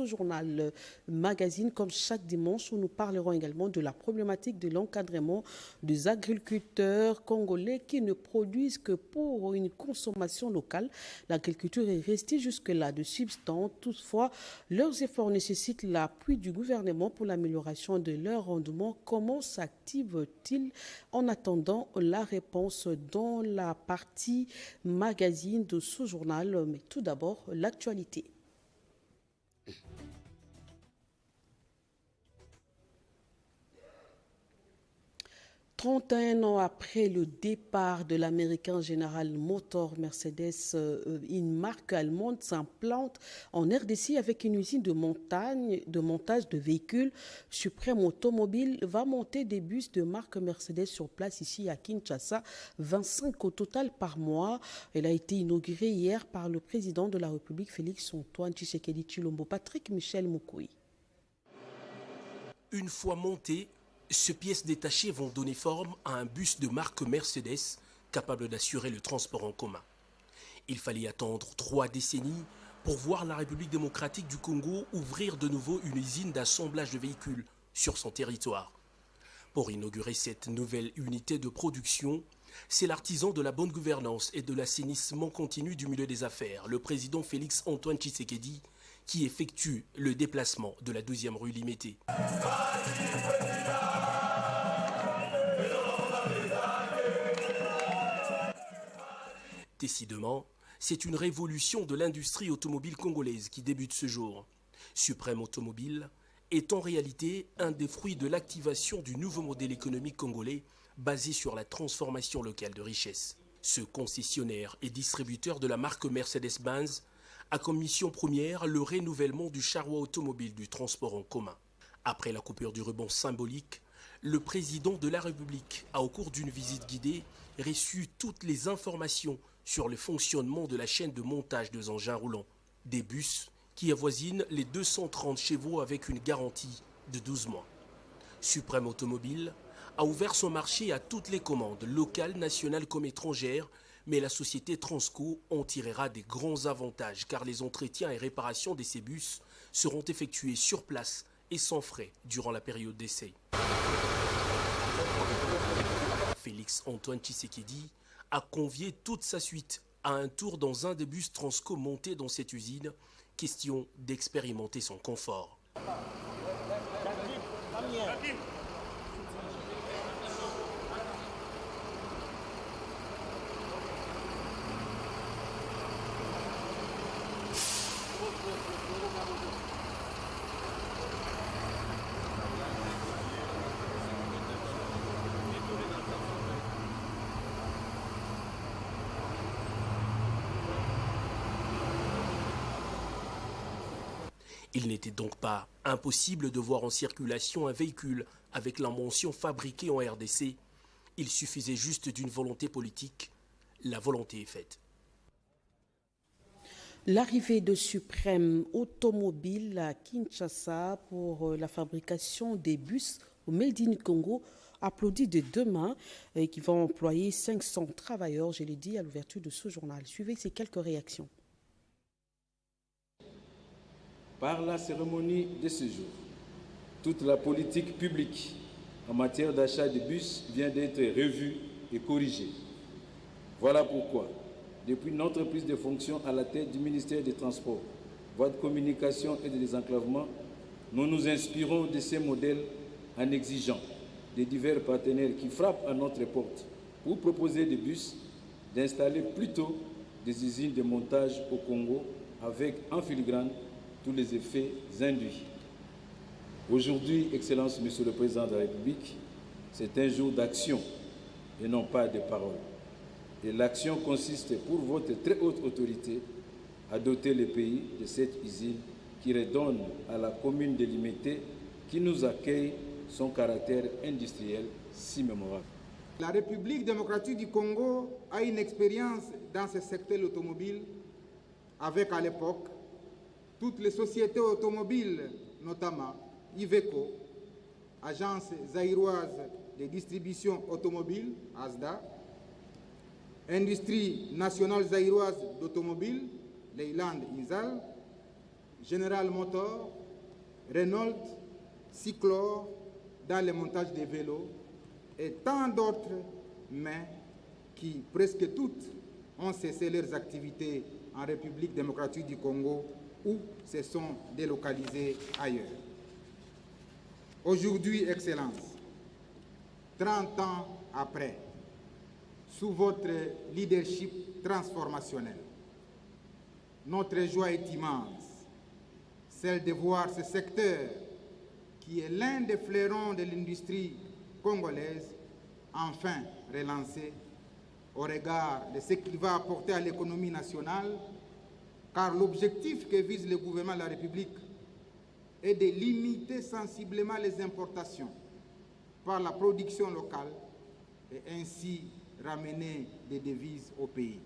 ce journal magazine, comme chaque dimanche, où nous parlerons également de la problématique de l'encadrement des agriculteurs congolais qui ne produisent que pour une consommation locale. L'agriculture est restée jusque-là de substance. Toutefois, leurs efforts nécessitent l'appui du gouvernement pour l'amélioration de leur rendement. Comment s'active-t-il? En attendant la réponse dans la partie magazine de ce journal, mais tout d'abord l'actualité. 31 ans après le départ de l'américain General Motors, Mercedes, une marque allemande s'implante en RDC avec une usine de montage de véhicules. Suprême Automobile va monter des bus de marque Mercedes sur place ici à Kinshasa, 25 au total par mois. Elle a été inaugurée hier par le président de la République, Félix Antoine Tshisekedi Tshilombo. Patrick Michel Moukoui. Une fois montées, ces pièces détachées vont donner forme à un bus de marque Mercedes capable d'assurer le transport en commun. Il fallait attendre 3 décennies pour voir la République démocratique du Congo ouvrir de nouveau une usine d'assemblage de véhicules sur son territoire. Pour inaugurer cette nouvelle unité de production, c'est l'artisan de la bonne gouvernance et de l'assainissement continu du milieu des affaires, le président Félix Antoine Tshisekedi, qui effectue le déplacement de la 12e rue Limité. Décidément, c'est une révolution de l'industrie automobile congolaise qui débute ce jour. Suprême Automobile est en réalité un des fruits de l'activation du nouveau modèle économique congolais basé sur la transformation locale de richesses. Ce concessionnaire et distributeur de la marque Mercedes-Benz a comme mission première le renouvellement du charroi automobile du transport en commun. Après la coupure du ruban symbolique, le président de la République a, au cours d'une visite guidée, reçu toutes les informations sur le fonctionnement de la chaîne de montage des engins roulants, des bus qui avoisinent les 230 chevaux avec une garantie de 12 mois. Suprême Automobile a ouvert son marché à toutes les commandes, locales, nationales comme étrangères, mais la société Transco en tirera des grands avantages car les entretiens et réparations de ces bus seront effectués sur place et sans frais durant la période d'essai. Félix Antoine Tshisekedi a convié toute sa suite à un tour dans un des bus Transco montés dans cette usine, question d'expérimenter son confort. Il n'était donc pas impossible de voir en circulation un véhicule avec la mention fabriqué en RDC. Il suffisait juste d'une volonté politique. La volonté est faite. L'arrivée de Suprême Automobile à Kinshasa pour la fabrication des bus au Made in Congo, applaudi de deux mains, et qui va employer 500 travailleurs, je l'ai dit à l'ouverture de ce journal. Suivez ces quelques réactions. Par la cérémonie de ce jour, toute la politique publique en matière d'achat de bus vient d'être revue et corrigée. Voilà pourquoi, depuis notre prise de fonction à la tête du ministère des Transports, voies de communication et de désenclavement, nous nous inspirons de ces modèles en exigeant des divers partenaires qui frappent à notre porte pour proposer des bus, d'installer plutôt des usines de montage au Congo avec en filigrane tous les effets induits. Aujourd'hui, Excellence, Monsieur le Président de la République, c'est un jour d'action et non pas de parole. Et l'action consiste pour votre très haute autorité à doter le pays de cette usine qui redonne à la commune de Limité qui nous accueille son caractère industriel si mémorable. La République démocratique du Congo a une expérience dans ce secteur automobile avec à l'époque toutes les sociétés automobiles, notamment Iveco, Agence zaïroise de distribution automobile, ASDA, Industrie nationale zaïroise d'automobile, Leyland Inzal, General Motors, Renault, Cyclor dans le montage des vélos et tant d'autres, mais qui presque toutes ont cessé leurs activités en République démocratique du Congo ou se sont délocalisées ailleurs. Aujourd'hui, Excellence, 30 ans après, sous votre leadership transformationnel, notre joie est immense, celle de voir ce secteur qui est l'un des fleurons de l'industrie congolaise enfin relancé au regard de ce qu'il va apporter à l'économie nationale, car l'objectif que vise le gouvernement de la République est de limiter sensiblement les importations par la production locale et ainsi ramener des devises au pays.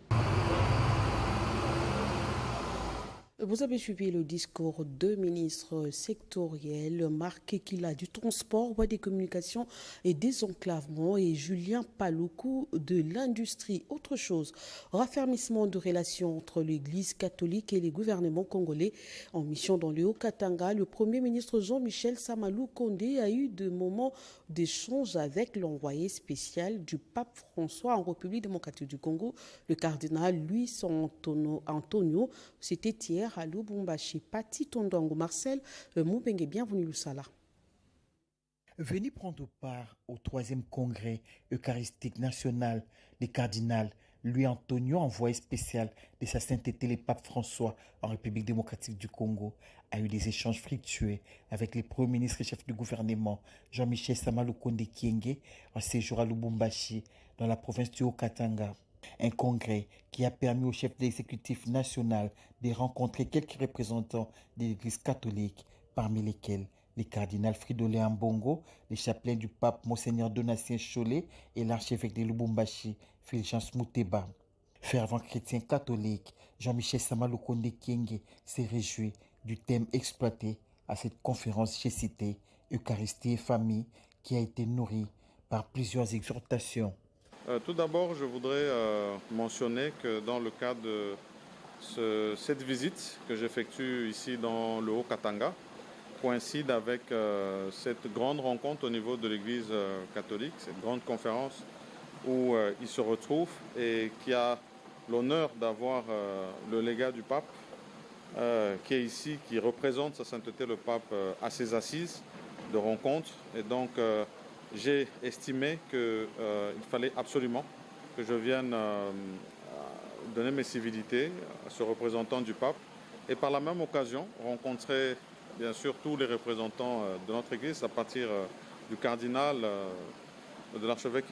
Vous avez suivi le discours de ministres sectoriels, Marc Kila du transport, voie des communications et désenclavement et Julien Paloukou de l'industrie. Autre chose, raffermissement de relations entre l'Église catholique et les gouvernements congolais. En mission dans le Haut-Katanga, le Premier ministre Jean-Michel Samalou Kondé a eu des moments d'échange avec l'envoyé spécial du pape François en République démocratique du Congo, le cardinal Luis Antonio. C'était hier à Lubumbashi. Pati Tondongo Marcel, Moubenge, bienvenue Lusala. Venu prendre part au 3e congrès eucharistique national, le cardinal Luis Antonio, envoyé spécial de sa sainteté le pape François en République démocratique du Congo, a eu des échanges fructueux avec les premiers ministres et chefs du gouvernement Jean-Michel Samalou Kondé Kyenge en séjour à Lubumbashi, dans la province du Haut-Katanga. Un congrès qui a permis au chef de l'exécutif national de rencontrer quelques représentants de l'Église catholique, parmi lesquels les cardinals Fridolin Ambongo, les chapelains du pape Monseigneur Donatien Cholet et l'archevêque de Lubumbashi, Fulgence Mouteba. Fervent chrétien catholique, Jean-Michel Samalou Kondé Kyenge s'est réjoui du thème exploité à cette conférence j'ai cité, Eucharistie et famille, qui a été nourrie par plusieurs exhortations. Tout d'abord, je voudrais mentionner que dans le cadre de cette visite que j'effectue ici dans le Haut-Katanga, coïncide avec cette grande rencontre au niveau de l'Église catholique, cette grande conférence où ils se retrouvent et qui a l'honneur d'avoir le légat du pape qui est ici, qui représente sa sainteté le pape à ses assises de rencontre. Et donc, j'ai estimé qu'il fallait absolument que je vienne donner mes civilités à ce représentant du pape et par la même occasion rencontrer bien sûr tous les représentants de notre Église à partir du cardinal, de l'archevêque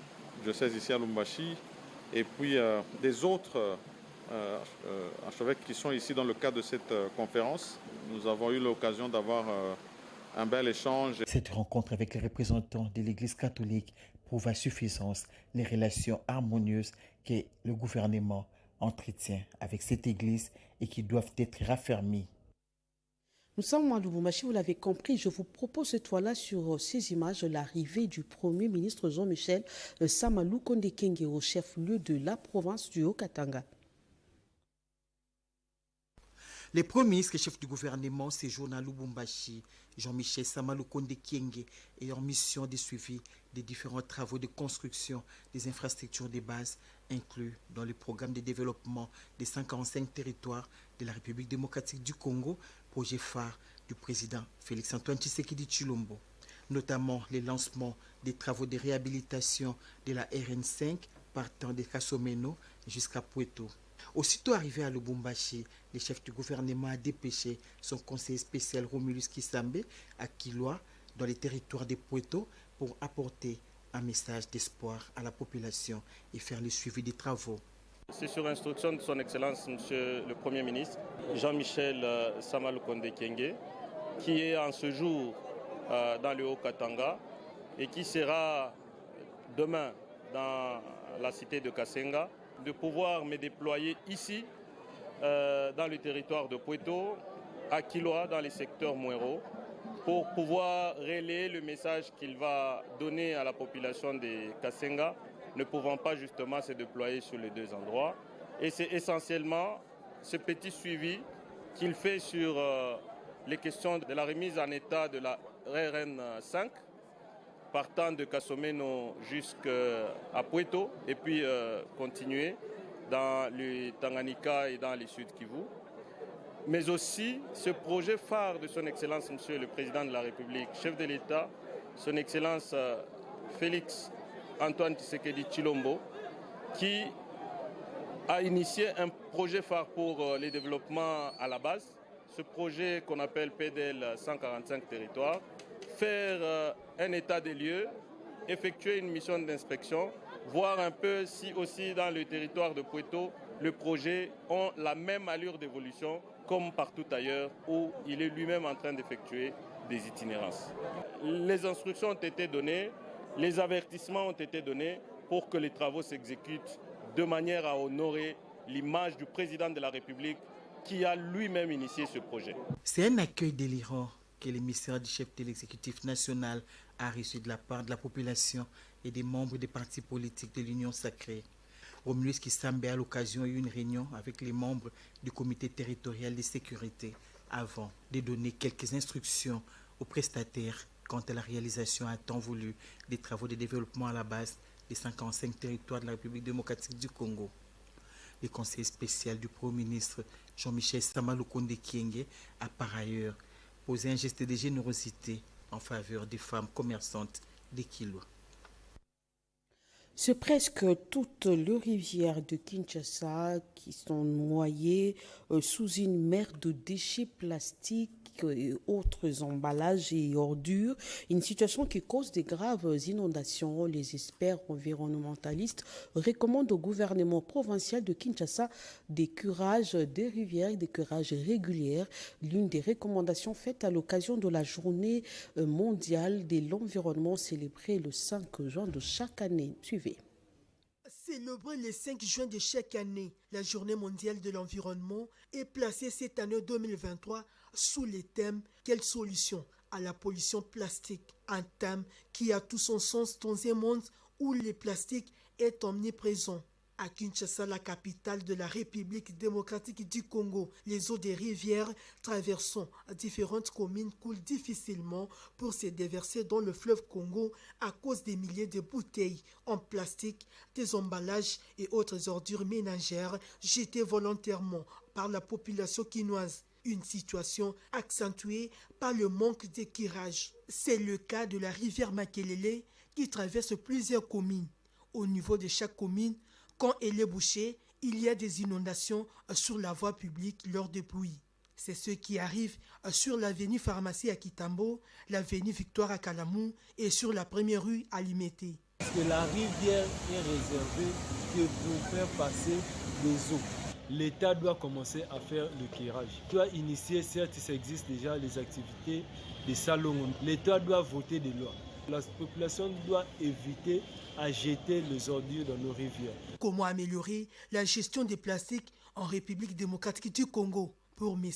diocèse ici à Lubumbashi et puis des autres archevêques qui sont ici dans le cadre de cette conférence. Nous avons eu l'occasion d'avoir un bel échange. Cette rencontre avec les représentants de l'Église catholique prouve à suffisance les relations harmonieuses que le gouvernement entretient avec cette Église et qui doivent être raffermies. Nous sommes à Lubumbashi, vous l'avez compris. Je vous propose cette fois-là sur ces images l'arrivée du Premier ministre Jean-Michel Samalou Kondé Kyenge au chef-lieu de la province du Haut-Katanga. Les premiers ministres et chefs du gouvernement séjournent à Lubumbashi. Jean-Michel Samalou Kondé Kyenge est en mission de suivi des différents travaux de construction des infrastructures de base inclus dans le programme de développement des 145 territoires de la République démocratique du Congo, projet phare du président Félix-Antoine Tshisekedi Tshilombo, notamment le lancement des travaux de réhabilitation de la RN5 partant de Kasomeno jusqu'à Pweto. Aussitôt arrivé à Lubumbashi, le chef du gouvernement a dépêché son conseiller spécial Romulus Kisambe à Kilwa, dans les territoires de Pweto, pour apporter un message d'espoir à la population et faire le suivi des travaux. C'est sur instruction de son Excellence, Monsieur le Premier ministre, Jean-Michel Samalou Kondé Kyenge, qui est en ce jour dans le Haut-Katanga et qui sera demain dans la cité de Kasenga, de pouvoir me déployer ici, dans le territoire de Pweto, à Kilwa, dans les secteurs Mouero, pour pouvoir relayer le message qu'il va donner à la population de Kasenga, ne pouvant pas justement se déployer sur les deux endroits. Et c'est essentiellement ce petit suivi qu'il fait sur les questions de la remise en état de la RN5, partant de Kasomeno jusqu'à Pueto, et puis continuer dans le Tanganyika et dans les Sud Kivu. Mais aussi ce projet phare de son Excellence, Monsieur le Président de la République, chef de l'État, son Excellence Félix Antoine Tshisekedi Tshilombo, qui a initié un projet phare pour les développements à la base, ce projet qu'on appelle PDL 145 territoires, faire un état des lieux, effectuer une mission d'inspection, voir un peu si aussi dans le territoire de Pueto, le projet a la même allure d'évolution comme partout ailleurs où il est lui-même en train d'effectuer des itinérances. Les instructions ont été données, les avertissements ont été donnés pour que les travaux s'exécutent de manière à honorer l'image du président de la République qui a lui-même initié ce projet. C'est un accueil délirant que l'émissaire du chef de l'exécutif national a reçu de la part de la population et des membres des partis politiques de l'Union sacrée. Romulus Kissambe à l'occasion a eu une réunion avec les membres du comité territorial de sécurité avant de donner quelques instructions aux prestataires quant à la réalisation à temps voulu des travaux de développement à la base des 55 territoires de la République démocratique du Congo. Le conseiller spécial du Premier ministre Jean-Michel Sama Lukonde Kyenge a par ailleurs posé un geste de générosité en faveur des femmes commerçantes des Kilwa. C'est presque toutes les rivières de Kinshasa qui sont noyées sous une mer de déchets plastiques et autres emballages et ordures. Une situation qui cause de graves inondations. Les experts environnementalistes recommandent au gouvernement provincial de Kinshasa des curages des rivières, des curages réguliers. L'une des recommandations faites à l'occasion de la journée mondiale de l'environnement célébrée le 5 juin de chaque année. Suivez. Célébrer le 5 juin de chaque année, la journée mondiale de l'environnement est placée cette année 2023 sous le thème « Quelle solution à la pollution plastique ?» Un thème qui a tout son sens dans un monde où le plastique est omniprésent. À Kinshasa, la capitale de la République démocratique du Congo, les eaux des rivières traversant différentes communes coulent difficilement pour se déverser dans le fleuve Congo à cause des milliers de bouteilles en plastique, des emballages et autres ordures ménagères jetées volontairement par la population quinoise. Une situation accentuée par le manque de curage. C'est le cas de la rivière Makelele qui traverse plusieurs communes. Au niveau de chaque commune, quand elle est bouchée, il y a des inondations sur la voie publique lors des pluies. C'est ce qui arrive sur l'avenue Pharmacie à Kitambo, l'avenue Victoire à Kalamou et sur la première rue à Limete. Parce que la rivière est réservée que pour faire passer les eaux. L'État doit commencer à faire le curage. Il doit initier, certes, ça existe déjà, les activités des salons. L'État doit voter des lois. La population doit éviter à jeter les ordures dans nos rivières. Comment améliorer la gestion des plastiques en République démocratique du Congo? Pour M.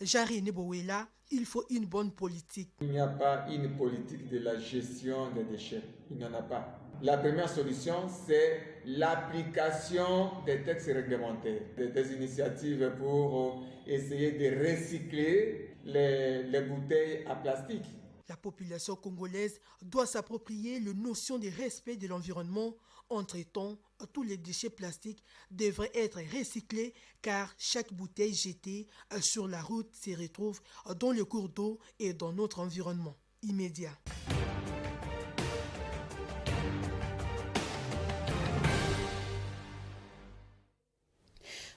Jean-René Bouwela, il faut une bonne politique. Il n'y a pas une politique de la gestion des déchets. Il n'y en a pas. La première solution, c'est l'application des textes réglementaires, des initiatives pour essayer de recycler les bouteilles à plastique. La population congolaise doit s'approprier la notion de respect de l'environnement. Entre-temps, tous les déchets plastiques devraient être recyclés car chaque bouteille jetée sur la route se retrouve dans le cours d'eau et dans notre environnement immédiat.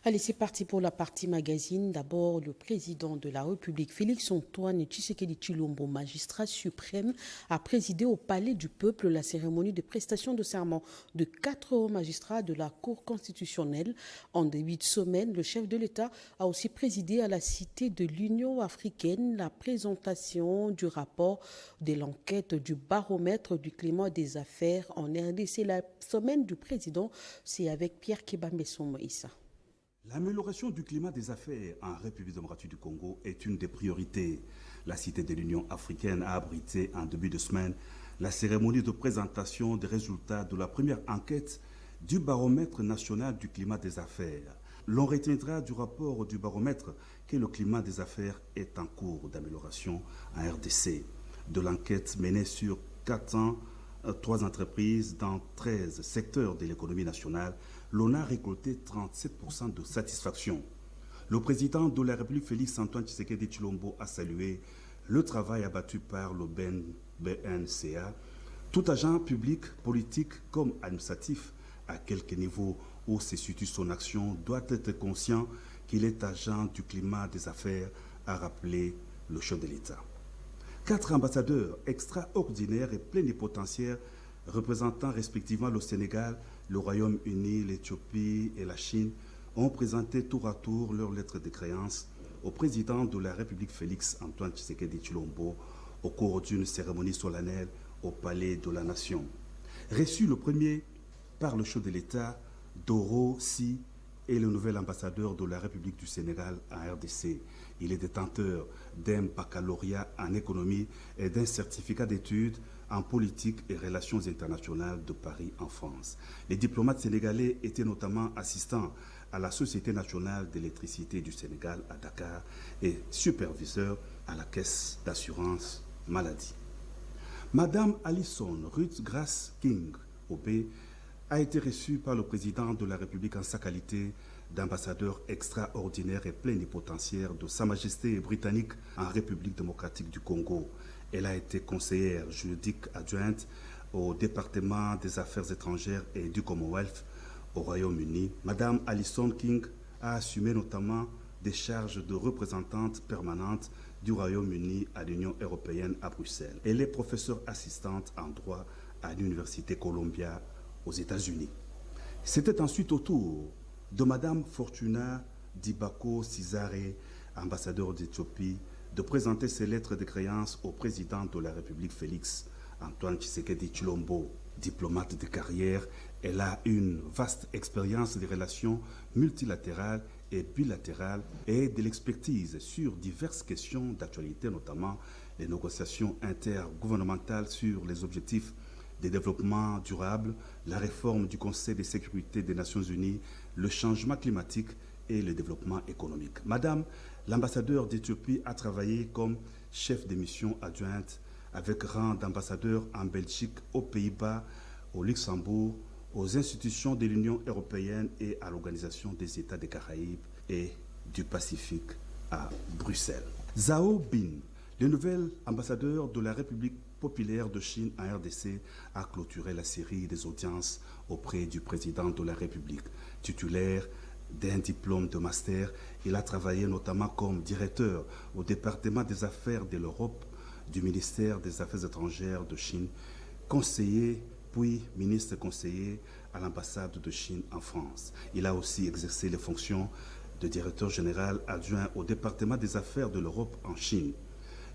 Allez, c'est parti pour la partie magazine. D'abord, le président de la République, Félix Antoine Tshisekedi Tshilombo, magistrat suprême, a présidé au Palais du Peuple la cérémonie de prestation de serment de 4 hauts magistrats de la Cour constitutionnelle. En début de semaine, le chef de l'État a aussi présidé à la Cité de l'Union africaine la présentation du rapport de l'enquête du baromètre du climat des affaires en RDC. La semaine du président, c'est avec Pierre Kebambeson Moïsa. L'amélioration du climat des affaires en République démocratique du Congo est une des priorités. La Cité de l'Union africaine a abrité en début de semaine la cérémonie de présentation des résultats de la première enquête du baromètre national du climat des affaires. L'on retiendra du rapport du baromètre que le climat des affaires est en cours d'amélioration en RDC. De l'enquête menée sur 403 entreprises dans 13 secteurs de l'économie nationale, l'on a récolté 37% de satisfaction. Le président de la République, Félix Antoine Tshisekedi Tshilombo, a salué le travail abattu par le BNCA. Tout agent public, politique comme administratif, à quelque niveau où se situe son action, doit être conscient qu'il est agent du climat des affaires, a rappelé le chef de l'État. 4 ambassadeurs extraordinaires et plénipotentiaires représentant respectivement le Sénégal, le Royaume-Uni, l'Éthiopie et la Chine ont présenté tour à tour leurs lettres de créance au président de la République Félix Antoine Tshisekedi Tshilombo au cours d'une cérémonie solennelle au Palais de la Nation. Reçu le premier par le chef de l'État, Doro Sy est le nouvel ambassadeur de la République du Sénégal en RDC. Il est détenteur d'un baccalauréat en économie et d'un certificat d'études en politique et relations internationales de Paris en France. Les diplomates sénégalais étaient notamment assistants à la Société nationale d'électricité du Sénégal à Dakar et superviseurs à la Caisse d'assurance maladie. Madame Alison Ruth Grace King, OB, a été reçue par le président de la République en sa qualité d'ambassadeur extraordinaire et plénipotentiaire de Sa Majesté britannique en République démocratique du Congo. Elle a été conseillère juridique adjointe au département des affaires étrangères et du Commonwealth au Royaume-Uni. Madame Alison King a assumé notamment des charges de représentante permanente du Royaume-Uni à l'Union européenne à Bruxelles. Elle est professeure assistante en droit à l'Université Columbia aux États-Unis. C'était ensuite au tour de Madame Fortuna Dibako Cesare, ambassadeur d'Éthiopie, de présenter ses lettres de créance au président de la République Félix Antoine Tshisekedi Tshilombo. Diplomate de carrière, elle a une vaste expérience des relations multilatérales et bilatérales et de l'expertise sur diverses questions d'actualité, notamment les négociations intergouvernementales sur les objectifs de développement durable, la réforme du Conseil de sécurité des Nations Unies, le changement climatique et le développement économique. Madame l'ambassadeur d'Éthiopie a travaillé comme chef de mission adjointe avec rang d'ambassadeur en Belgique, aux Pays-Bas, au Luxembourg, aux institutions de l'Union européenne et à l'Organisation des États des Caraïbes et du Pacifique à Bruxelles. Zhao Bin, le nouvel ambassadeur de la République populaire de Chine en RDC, a clôturé la série des audiences auprès du président de la République. Titulaire d'un diplôme de master, il a travaillé notamment comme directeur au département des affaires de l'Europe du ministère des Affaires étrangères de Chine, conseiller puis ministre conseiller à l'ambassade de Chine en France. Il a aussi exercé les fonctions de directeur général adjoint au département des affaires de l'Europe en Chine.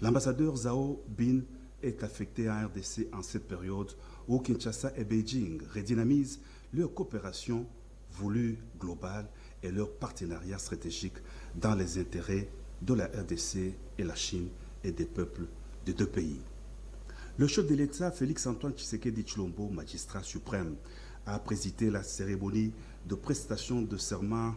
L'ambassadeur Zhao Bin est affecté en RDC en cette période où Kinshasa et Beijing redynamisent leur coopération voulue globale et leur partenariat stratégique dans les intérêts de la RDC et la Chine et des peuples des deux pays. Le chef de l'État, Félix Antoine Tshisekedi Tshilombo, magistrat suprême, a présidé la cérémonie de prestation de serment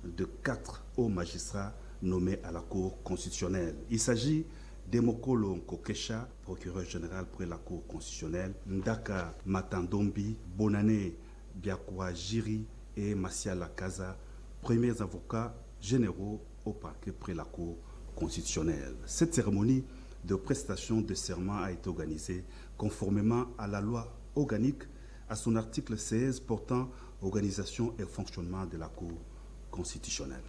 de 4 hauts magistrats nommés à la Cour constitutionnelle. Il s'agit d'Emokolo Nkokesha, procureur général près la Cour constitutionnelle, Ndaka Matandombi, Bonane Biakouajiri et Massia Lakaza, premiers avocats généraux au parquet près la Cour constitutionnelle. Cette cérémonie de prestation de serment a été organisée conformément à la loi organique à son article 16 portant organisation et fonctionnement de la Cour constitutionnelle.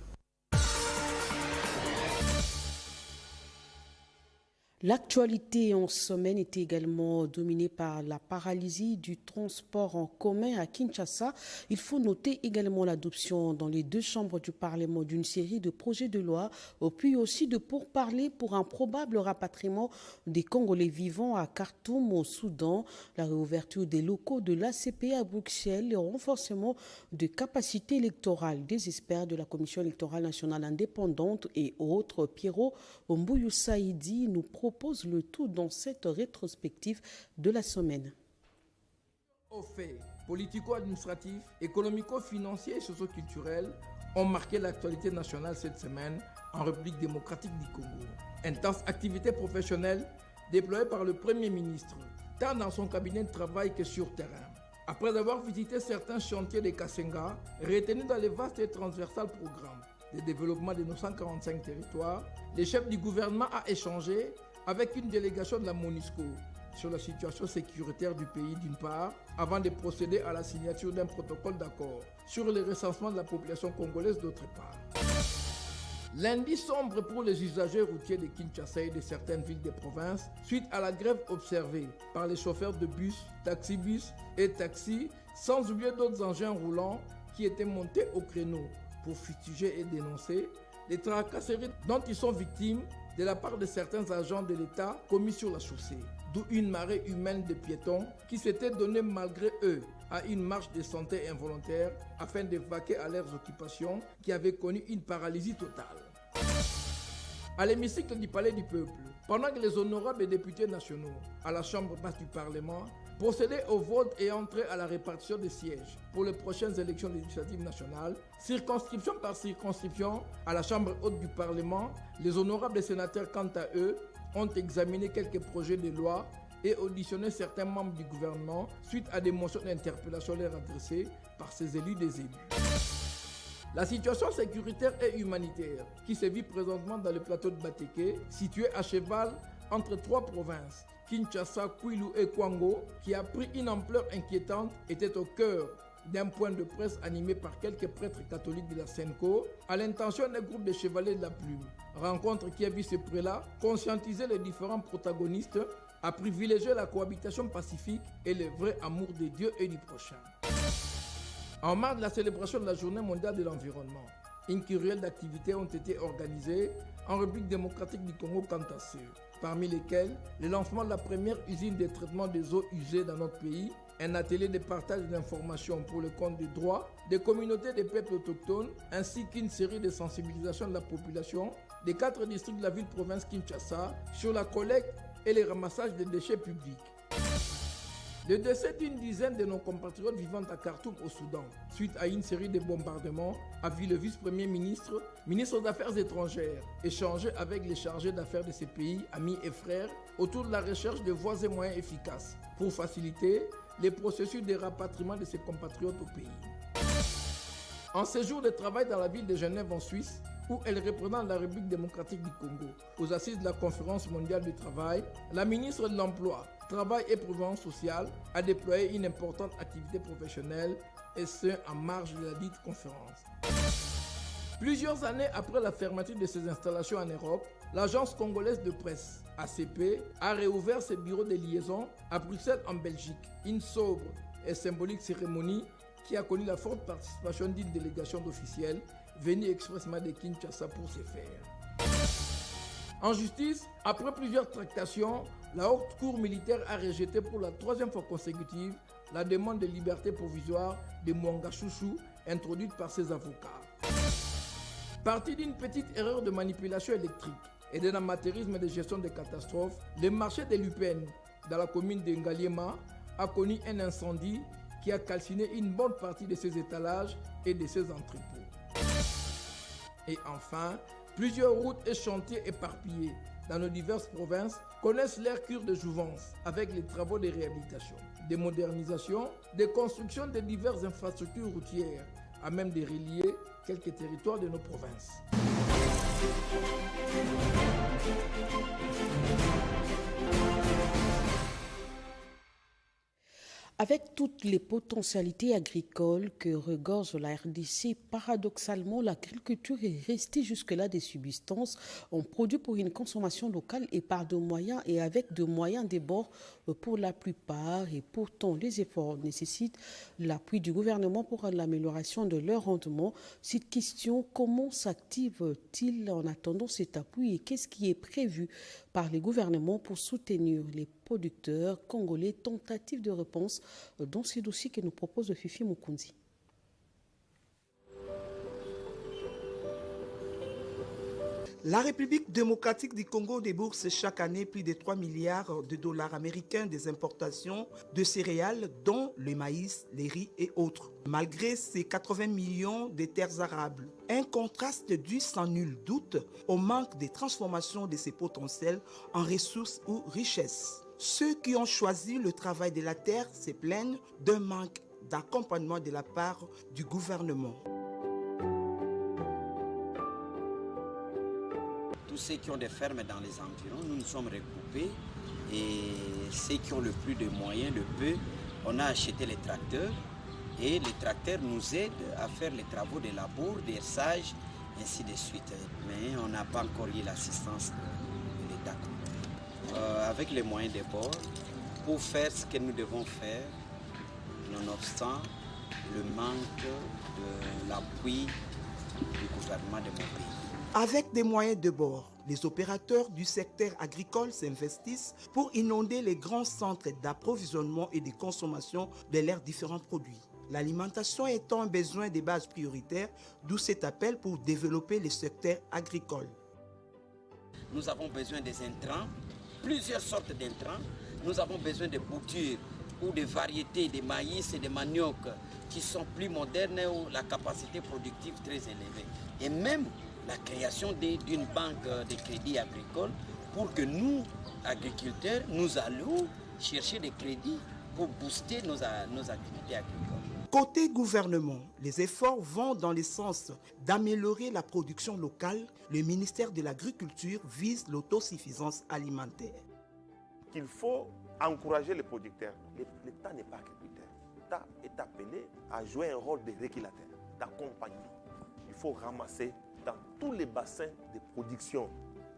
L'actualité en semaine était également dominée par la paralysie du transport en commun à Kinshasa. Il faut noter également l'adoption dans les 2 chambres du Parlement d'une série de projets de loi, puis aussi de pourparlers pour un probable rapatriement des Congolais vivant à Khartoum au Soudan, la réouverture des locaux de l'ACP à Bruxelles, le renforcement de capacités électorales des experts de la Commission électorale nationale indépendante et autres. Pierrot Mbouyou Saïdi nous propose le tout dans cette rétrospective de la semaine. Aux faits politico-administratifs, économico-financiers et socio-culturels, ont marqué l'actualité nationale cette semaine en République démocratique du Congo. Intense activité professionnelle déployée par le Premier ministre, tant dans son cabinet de travail que sur terrain. Après avoir visité certains chantiers de Kassenga, retenus dans les vastes et transversales programmes de développement de nos 145 territoires, le chef du gouvernement a échangé avec une délégation de la MONUSCO sur la situation sécuritaire du pays d'une part, avant de procéder à la signature d'un protocole d'accord sur le recensement de la population congolaise d'autre part. Lundi sombre pour les usagers routiers de Kinshasa et de certaines villes de province suite à la grève observée par les chauffeurs de bus, taxibus et taxis, sans oublier d'autres engins roulants qui étaient montés au créneau pour fustiger et dénoncer les tracasseries dont ils sont victimes de la part de certains agents de l'État commis sur la chaussée, d'où une marée humaine de piétons qui s'étaient donnés malgré eux à une marche de santé involontaire afin de vaquer à leurs occupations qui avaient connu une paralysie totale. À l'hémicycle du Palais du Peuple, pendant que les honorables députés nationaux à la Chambre basse du Parlement procédaient au vote et entraient à la répartition des sièges pour les prochaines élections législatives nationales, circonscription par circonscription à la Chambre haute du Parlement, les honorables sénateurs, quant à eux, ont examiné quelques projets de loi et auditionné certains membres du gouvernement suite à des motions d'interpellation leur adressées par ces élus des élus. La situation sécuritaire et humanitaire qui se vit présentement dans le plateau de Bateke, situé à cheval entre trois provinces, Kinshasa, Kwilu et Kwango, qui a pris une ampleur inquiétante, était au cœur d'un point de presse animé par quelques prêtres catholiques de la Senko, à l'intention d'un groupe de chevaliers de la plume. Rencontre qui a vu ce prélat conscientiser les différents protagonistes à privilégier la cohabitation pacifique et le vrai amour de Dieu et du prochain. En marge de la célébration de la Journée mondiale de l'environnement, une kyrielle d'activités ont été organisées en République démocratique du Congo quant à ceux, parmi lesquels le lancement de la première usine de traitement des eaux usées dans notre pays, un atelier de partage d'informations pour le compte des droits des communautés des peuples autochtones, ainsi qu'une série de sensibilisations de la population des 4 districts de la ville-province Kinshasa sur la collecte et le ramassage des déchets publics. Le décès d'une dizaine de nos compatriotes vivant à Khartoum au Soudan, suite à une série de bombardements, a vu le vice-premier ministre, ministre des Affaires étrangères, échanger avec les chargés d'affaires de ces pays, amis et frères, autour de la recherche de voies et moyens efficaces pour faciliter les processus de rapatriement de ses compatriotes au pays. En séjour de travail dans la ville de Genève en Suisse, où elle représente la République démocratique du Congo, aux assises de la Conférence mondiale du travail, la ministre de l'Emploi, Travail et Prévoyance sociale a déployé une importante activité professionnelle, et ce, en marge de la dite conférence. Plusieurs années après la fermeture de ses installations en Europe, l'agence congolaise de presse, ACP, a réouvert ses bureaux de liaison à Bruxelles en Belgique. Une sobre et symbolique cérémonie qui a connu la forte participation d'une délégation d'officiels venus expressément de Kinshasa pour se faire. En justice, après plusieurs tractations, la Haute Cour militaire a rejeté pour la 3e fois consécutive la demande de liberté provisoire de Mwanga Chouchou introduite par ses avocats. Parti d'une petite erreur de manipulation électrique et d'un amateurisme de gestion des catastrophes, le marché de l'UPN dans la commune de Ngaliema a connu un incendie qui a calciné une bonne partie de ses étalages et de ses entrepôts. Et enfin, plusieurs routes et chantiers éparpillés dans nos diverses provinces connaissent leur cure de jouvence avec les travaux de réhabilitation, de modernisation, de construction de diverses infrastructures routières à même de relier quelques territoires de nos provinces. Avec toutes les potentialités agricoles que regorge la RDC, paradoxalement, l'agriculture est restée jusque-là des subsistances. On produit pour une consommation locale et par de moyens et avec de moyens des bords pour la plupart. Et pourtant, les efforts nécessitent l'appui du gouvernement pour l'amélioration de leur rendement. Cette question, comment s'active-t-il en attendant cet appui et qu'est-ce qui est prévu par les gouvernements pour soutenir les producteurs congolais? Tentative de réponse dans ce dossier que nous propose Fifi Mukundi. La République démocratique du Congo débourse chaque année plus de 3 milliards de dollars américains des importations de céréales, dont le maïs, les riz et autres, malgré ses 80 millions de terres arables. Un contraste dû sans nul doute au manque de transformation de ces potentiels en ressources ou richesses. Ceux qui ont choisi le travail de la terre se plaignent d'un manque d'accompagnement de la part du gouvernement. Tous ceux qui ont des fermes dans les environs, nous nous sommes regroupés et ceux qui ont le plus de moyens, le peu, on a acheté les tracteurs et les tracteurs nous aident à faire les travaux de labour, d'herçage, ainsi de suite. Mais on n'a pas encore eu l'assistance de l'État. Avec les moyens de bord, pour faire ce que nous devons faire, nonobstant le manque de l'appui du gouvernement de mon pays. Avec des moyens de bord, les opérateurs du secteur agricole s'investissent pour inonder les grands centres d'approvisionnement et de consommation de leurs différents produits. L'alimentation étant un besoin de base prioritaire, d'où cet appel pour développer le secteur agricole. Nous avons besoin des intrants, plusieurs sortes d'intrants. Nous avons besoin de boutures ou de variétés de maïs et de manioc qui sont plus modernes ou la capacité productive très élevée. Et même la création d'une banque de crédit agricole pour que nous, agriculteurs, nous allons chercher des crédits pour booster nos activités agricoles. Côté gouvernement, les efforts vont dans le sens d'améliorer la production locale. Le ministère de l'Agriculture vise l'autosuffisance alimentaire. Il faut encourager les producteurs. L'État n'est pas agriculteur. L'État est appelé à jouer un rôle de régulateur, d'accompagnement. Il faut ramasser dans tous les bassins de production.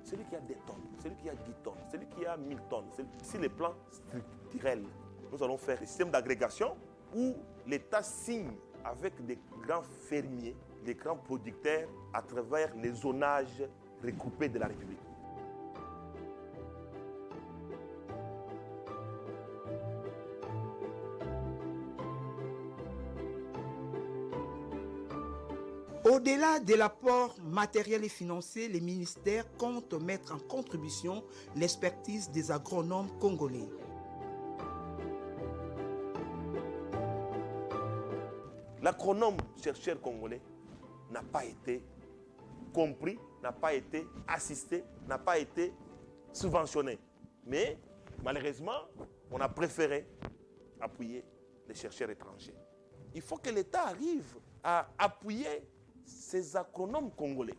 Celui qui a des tonnes, celui qui a 10 tonnes, celui qui a 1000 tonnes. Si les plans structurels, nous allons faire un système d'agrégation où l'État signe avec des grands fermiers, des grands producteurs à travers les zonages regroupés de la République. Au-delà de l'apport matériel et financier, les ministères comptent mettre en contribution l'expertise des agronomes congolais. L'agronome chercheur congolais n'a pas été compris, n'a pas été assisté, n'a pas été subventionné. Mais malheureusement, on a préféré appuyer les chercheurs étrangers. Il faut que l'État arrive à appuyer ces agronomes congolais.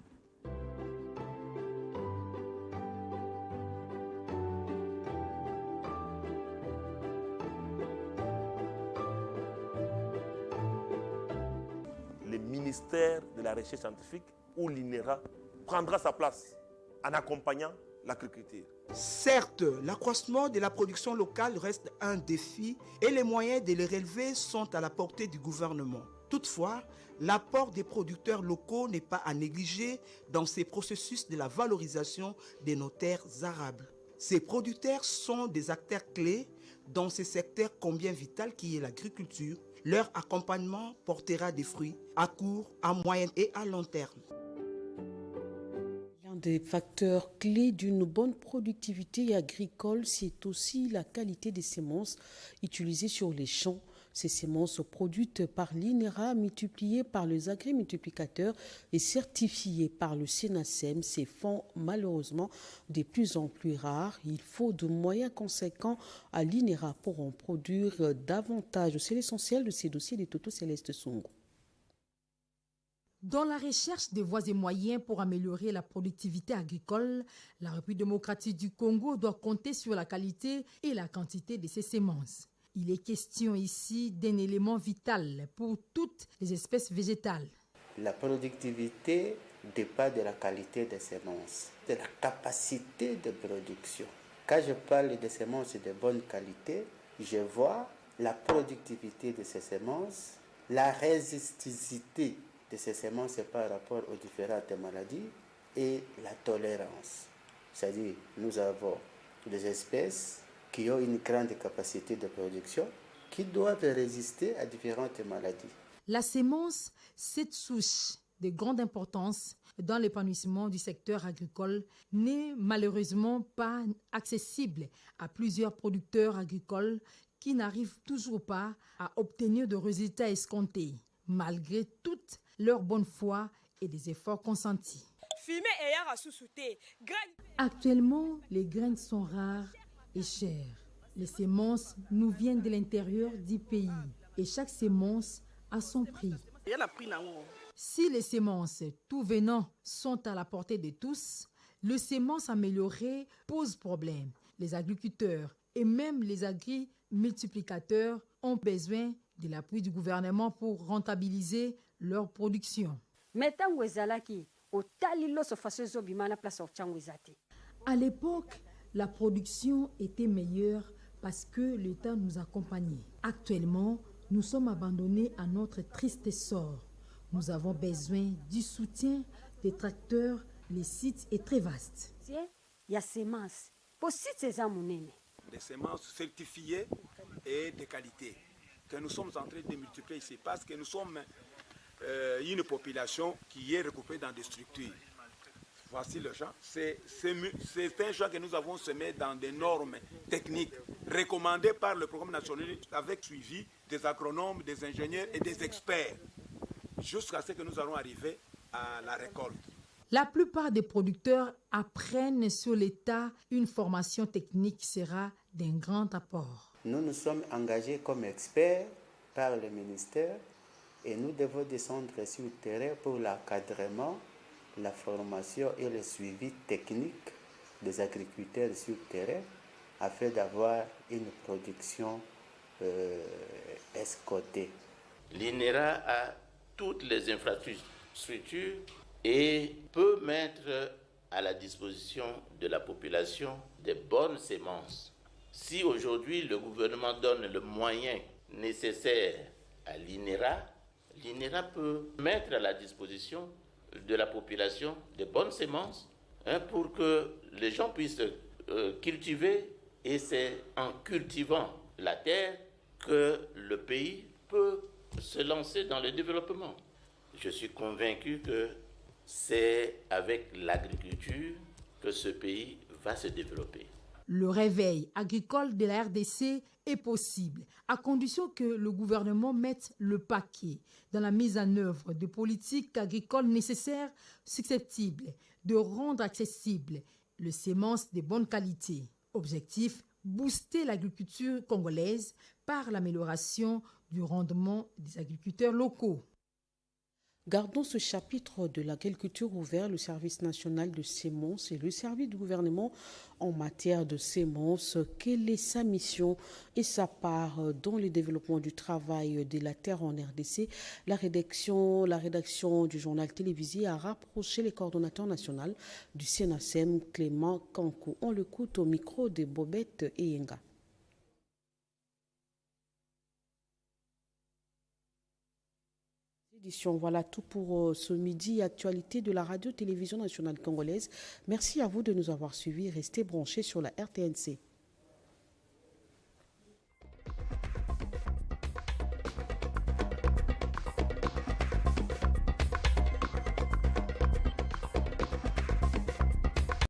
Le ministère de la Recherche scientifique ou l'INERA prendra sa place en accompagnant l'agriculture. Certes, l'accroissement de la production locale reste un défi et les moyens de le relever sont à la portée du gouvernement. Toutefois, l'apport des producteurs locaux n'est pas à négliger dans ces processus de la valorisation de nos terres arables. Ces producteurs sont des acteurs clés dans ce secteur combien vital qui est l'agriculture. Leur accompagnement portera des fruits à court, à moyen et à long terme. L'un des facteurs clés d'une bonne productivité agricole, c'est aussi la qualité des semences utilisées sur les champs. Ces semences produites par l'INERA, multipliées par les agrimultiplicateurs et certifiées par le SENASEM, se font malheureusement de plus en plus rares. Il faut de moyens conséquents à l'INERA pour en produire davantage. C'est l'essentiel de ces dossiers de Toto Céleste Songo. Dans la recherche des voies et moyens pour améliorer la productivité agricole, la République démocratique du Congo doit compter sur la qualité et la quantité de ses semences. Il est question ici d'un élément vital pour toutes les espèces végétales. La productivité dépend de la qualité des semences, de la capacité de production. Quand je parle de semences de bonne qualité, je vois la productivité de ces semences, la résistivité de ces semences par rapport aux différentes maladies et la tolérance. C'est-à-dire, nous avons des espèces qui ont une grande capacité de production, qui doivent résister à différentes maladies. La sémence, cette souche de grande importance dans l'épanouissement du secteur agricole n'est malheureusement pas accessible à plusieurs producteurs agricoles qui n'arrivent toujours pas à obtenir de résultats escomptés, malgré toute leur bonne foi et des efforts consentis. Actuellement, les graines sont rares et chères. Les semences nous viennent de l'intérieur du pays et chaque semence a son prix. Si les semences, tout venant, sont à la portée de tous, les semences améliorées posent problème. Les agriculteurs et même les agri-multiplicateurs ont besoin de l'appui du gouvernement pour rentabiliser leur production. À l'époque, la production était meilleure parce que l'État nous accompagnait. Actuellement, nous sommes abandonnés à notre triste sort. Nous avons besoin du soutien des tracteurs. Le site est très vaste. Des semences certifiées et de qualité que nous sommes en train de multiplier ici parce que nous sommes une population qui est regroupée dans des structures. Voici le champ. C'est un champ que nous avons semé dans des normes techniques recommandées par le programme national avec suivi des agronomes, des ingénieurs et des experts jusqu'à ce que nous allons arriver à la récolte. La plupart des producteurs apprennent sur l'État. Une formation technique sera d'un grand apport. Nous nous sommes engagés comme experts par le ministère et nous devons descendre sur le terrain pour l'encadrement, la formation et le suivi technique des agriculteurs sur le terrain afin d'avoir une production escomptée. L'INERA a toutes les infrastructures et peut mettre à la disposition de la population des bonnes semences. Si aujourd'hui le gouvernement donne le moyen nécessaire à l'INERA, l'INERA peut mettre à la disposition de la population des bonnes semences pour que les gens puissent cultiver, et c'est en cultivant la terre que le pays peut se lancer dans le développement. Je suis convaincu que c'est avec l'agriculture que ce pays va se développer. Le réveil agricole de la RDC est possible, à condition que le gouvernement mette le paquet dans la mise en œuvre de politiques agricoles nécessaires, susceptibles de rendre accessibles les semences de bonne qualité. Objectif, booster l'agriculture congolaise par l'amélioration du rendement des agriculteurs locaux. Gardons ce chapitre de l'agriculture ouvert, le service national de semences et le service du gouvernement en matière de semences. Quelle est sa mission et sa part dans le développement du travail de la terre en RDC? La rédaction du journal télévisé a rapproché les coordonnateurs nationaux du CNASEM, Clément Kankou. On l'écoute au micro de Bobette Eyenga. Voilà tout pour ce midi. Actualité de la radio-télévision nationale congolaise. Merci à vous de nous avoir suivis. Restez branchés sur la RTNC.